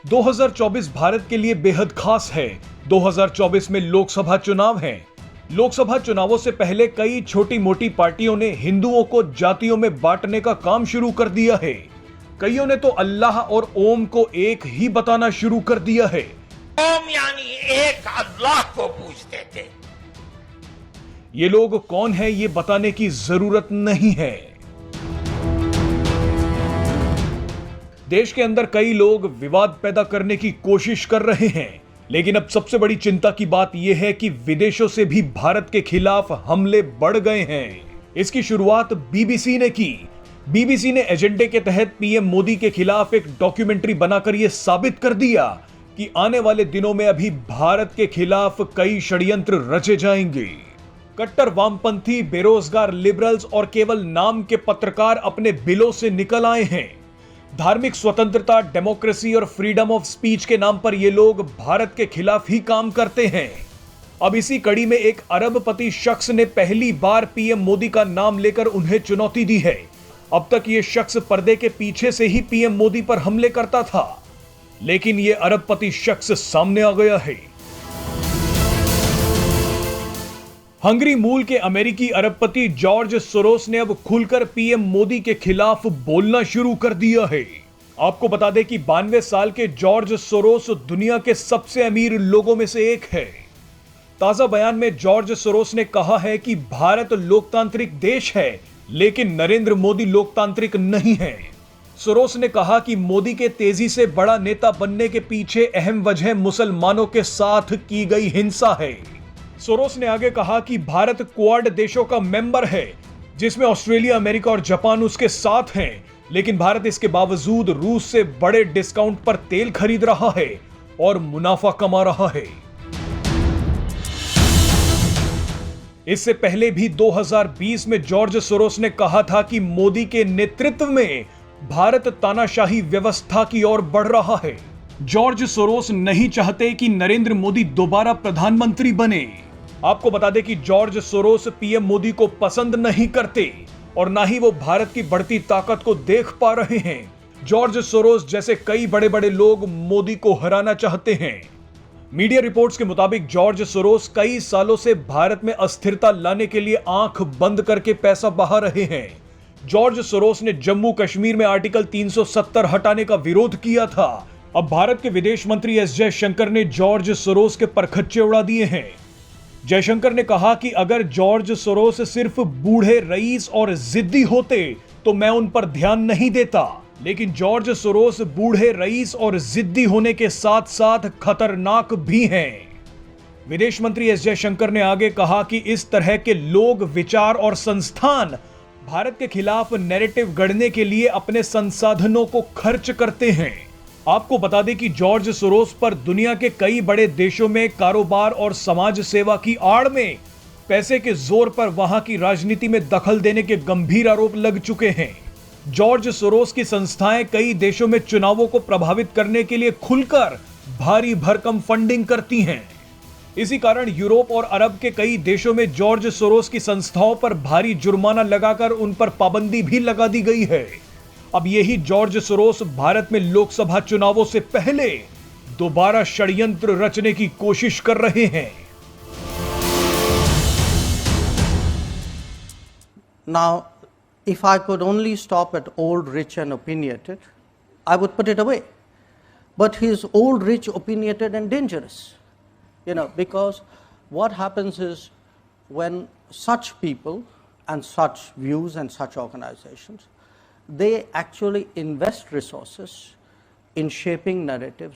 2024 भारत के लिए बेहद खास है। 2024 में लोकसभा चुनाव हैं। लोकसभा चुनावों से पहले कई छोटी मोटी पार्टियों ने हिंदुओं को जातियों में बांटने का काम शुरू कर दिया है। कईयों ने तो अल्लाह और ओम को एक ही बताना शुरू कर दिया है। ओम यानी एक अल्लाह को पूजते थे। ये लोग कौन है ये बताने की जरूरत नहीं है। देश के अंदर कई लोग विवाद पैदा करने की कोशिश कर रहे हैं, लेकिन अब सबसे बड़ी चिंता की बात यह है कि विदेशों से भी भारत के खिलाफ हमले बढ़ गए हैं। इसकी शुरुआत बीबीसी ने की। बीबीसी ने एजेंडे के तहत पीएम मोदी के खिलाफ एक डॉक्यूमेंट्री बनाकर यह साबित कर दिया कि आने वाले दिनों में अभी भारत के खिलाफ कई षड्यंत्र रचे जाएंगे। कट्टर वामपंथी, बेरोजगार लिबरल्स और केवल नाम के पत्रकार अपने बिलों से निकल आए हैं। धार्मिक स्वतंत्रता, डेमोक्रेसी और फ्रीडम ऑफ स्पीच के नाम पर ये लोग भारत के खिलाफ ही काम करते हैं। अब इसी कड़ी में एक अरबपति शख्स ने पहली बार पीएम मोदी का नाम लेकर उन्हें चुनौती दी है। अब तक ये शख्स पर्दे के पीछे से ही पीएम मोदी पर हमले करता था, लेकिन ये अरबपति शख्स सामने आ गया है। हंगरी मूल के अमेरिकी अरबपति जॉर्ज सोरोस ने अब खुलकर पीएम मोदी के खिलाफ बोलना शुरू कर दिया है। आपको बता दें कि 92 साल के जॉर्ज सोरोस दुनिया के सबसे अमीर लोगों में से एक है। ताजा बयान में जॉर्ज सोरोस ने कहा है कि भारत लोकतांत्रिक देश है, लेकिन नरेंद्र मोदी लोकतांत्रिक नहीं है। सोरोस ने कहा कि मोदी के तेजी से बड़ा नेता बनने के पीछे अहम वजह मुसलमानों के साथ की गई हिंसा है। सोरोस ने आगे कहा कि भारत क्वाड देशों का मेंबर है, जिसमें ऑस्ट्रेलिया, अमेरिका और जापान उसके साथ हैं, लेकिन भारत इसके बावजूद रूस से बड़े डिस्काउंट पर तेल खरीद रहा है और मुनाफा कमा रहा है। इससे पहले भी 2020 में जॉर्ज सोरोस ने कहा था कि मोदी के नेतृत्व में भारत तानाशाही व्यवस्था की ओर बढ़ रहा है। जॉर्ज सोरोस नहीं चाहते कि नरेंद्र मोदी दोबारा प्रधानमंत्री बने। आपको बता दें कि जॉर्ज सोरोस पीएम मोदी को पसंद नहीं करते और ना ही वो भारत की बढ़ती ताकत को देख पा रहे हैं। जॉर्ज सोरोस जैसे कई बड़े बड़े लोग मोदी को हराना चाहते हैं। मीडिया रिपोर्ट्स के मुताबिक जॉर्ज सोरोस कई सालों से भारत में अस्थिरता लाने के लिए आंख बंद करके पैसा बहा रहे हैं। जॉर्ज सोरोस ने जम्मू कश्मीर में आर्टिकल 370 हटाने का विरोध किया था। अब भारत के विदेश मंत्री एस जयशंकर ने जॉर्ज सोरोस के परखच्चे उड़ा दिए हैं। जयशंकर ने कहा कि अगर जॉर्ज सोरोस सिर्फ बूढ़े रईस और जिद्दी होते तो मैं उन पर ध्यान नहीं देता, लेकिन जॉर्ज सोरोस बूढ़े रईस और जिद्दी होने के साथ साथ खतरनाक भी हैं। विदेश मंत्री एस जयशंकर ने आगे कहा कि इस तरह के लोग, विचार और संस्थान भारत के खिलाफ नैरेटिव गढ़ने के लिए अपने संसाधनों को खर्च करते हैं। आपको बता दें कि जॉर्ज सोरोस पर दुनिया के कई बड़े देशों में कारोबार और समाज सेवा की आड़ में पैसे के जोर पर वहां की राजनीति में दखल देने के गंभीर आरोप लग चुके हैं। जॉर्ज सोरोस की संस्थाएं कई देशों में चुनावों को प्रभावित करने के लिए खुलकर भारी भरकम फंडिंग करती हैं। इसी कारण यूरोप और अरब के कई देशों में जॉर्ज सोरोस की संस्थाओं पर भारी जुर्माना लगाकर उन पर पाबंदी भी लगा दी गई है। अब यही जॉर्ज सोरोस भारत में लोकसभा चुनावों से पहले दोबारा षड्यंत्र रचने की कोशिश कर रहे हैं। Now, if I could only stop at old, rich and opinionated, I would put it away. But he is old, rich, opinionated and dangerous. Because what happens is when such people and such views and such organizations, they actually invest resources in shaping narratives.